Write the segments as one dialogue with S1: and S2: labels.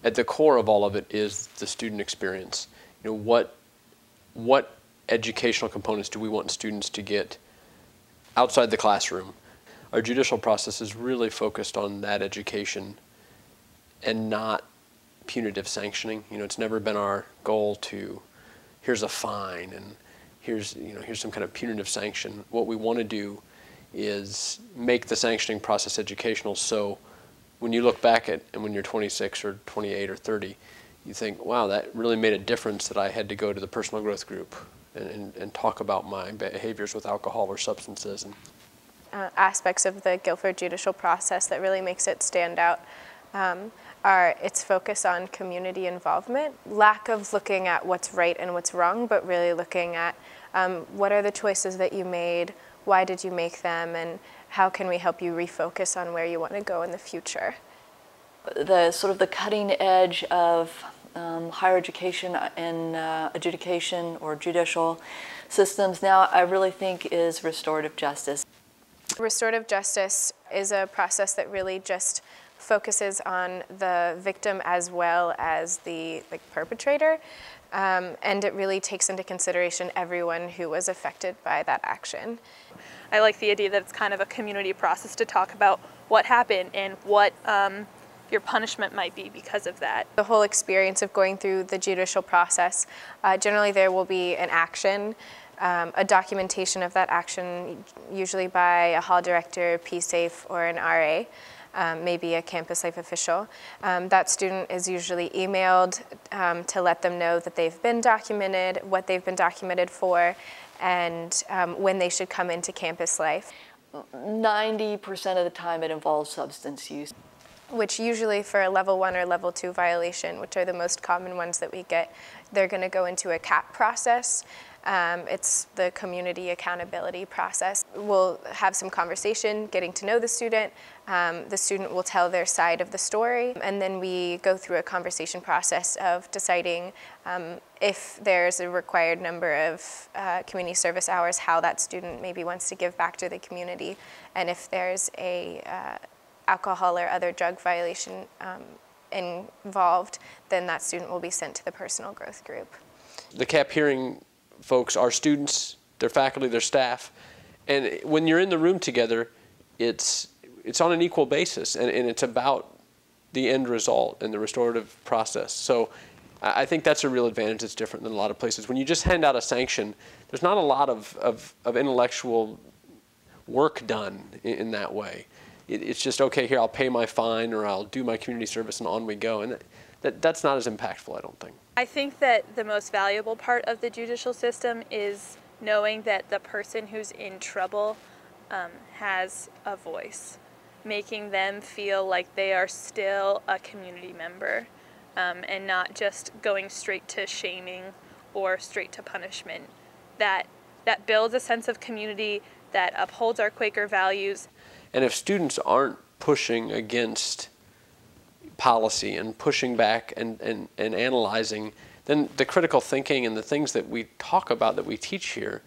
S1: at the core of all of it is the student experience. You know, what educational components do we want students to get outside the classroom? Our judicial process is really focused on that education and not punitive sanctioning. You know, it's never been our goal to, here's a fine and here's some kind of punitive sanction. What we want to do is make the sanctioning process educational, so when you look back at, and when you're 26 or 28 or 30, you think, wow, that really made a difference that I had to go to the personal growth group and talk about my behaviors with alcohol or substances.
S2: Aspects of the Guilford judicial process that really makes it stand out are its focus on community involvement, lack of looking at what's right and what's wrong, but really looking at what are the choices that you made, why did you make them, and how can we help you refocus on where you want to go in the future.
S3: The sort of the cutting edge of higher education and adjudication or judicial systems now, I really think, is restorative justice.
S2: Restorative justice is a process that really just focuses on the victim as well as the perpetrator, and it really takes into consideration everyone who was affected by that action.
S4: I like the idea that it's kind of a community process to talk about what happened and what your punishment might be because of that.
S2: The whole experience of going through the judicial process, generally there will be an action, a documentation of that action, usually by a hall director, P-SAFE, or an RA. Maybe a campus life official. That student is usually emailed to let them know that they've been documented, what they've been documented for, and when they should come into campus life.
S3: 90% of the time it involves substance use.
S2: Which usually for a level 1 or level 2 violation, which are the most common ones that we get, they're going to go into a CAP process. It's the community accountability process. We'll have some conversation, getting to know the student. The student will tell their side of the story, and then we go through a conversation process of deciding if there's a required number of community service hours, how that student maybe wants to give back to the community, and if there's a alcohol or other drug violation involved, then that student will be sent to the personal growth group.
S1: The CAP hearing folks are students, their faculty, their staff, and when you're in the room together, it's on an equal basis, and it's about the end result and the restorative process. So I think that's a real advantage that's different than a lot of places. When you just hand out a sanction, there's not a lot of intellectual work done in that way. It's just, okay, here, I'll pay my fine or I'll do my community service and on we go. And that's not as impactful, I don't think.
S4: I think that the most valuable part of the judicial system is knowing that the person who's in trouble has a voice, making them feel like they are still a community member and not just going straight to shaming or straight to punishment. That builds a sense of community, that upholds our Quaker values.
S1: And if students aren't pushing against policy and pushing back and analyzing, then the critical thinking and the things that we talk about, that we teach here,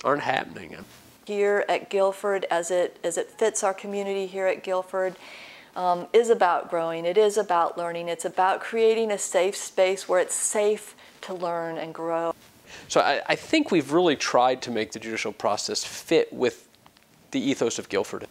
S1: aren't happening.
S3: Here at Guilford, as it fits our community here at Guilford, is about growing. It is about learning. It's about creating a safe space where it's safe to learn and grow.
S1: So I think we've really tried to make the judicial process fit with the ethos of Guilford.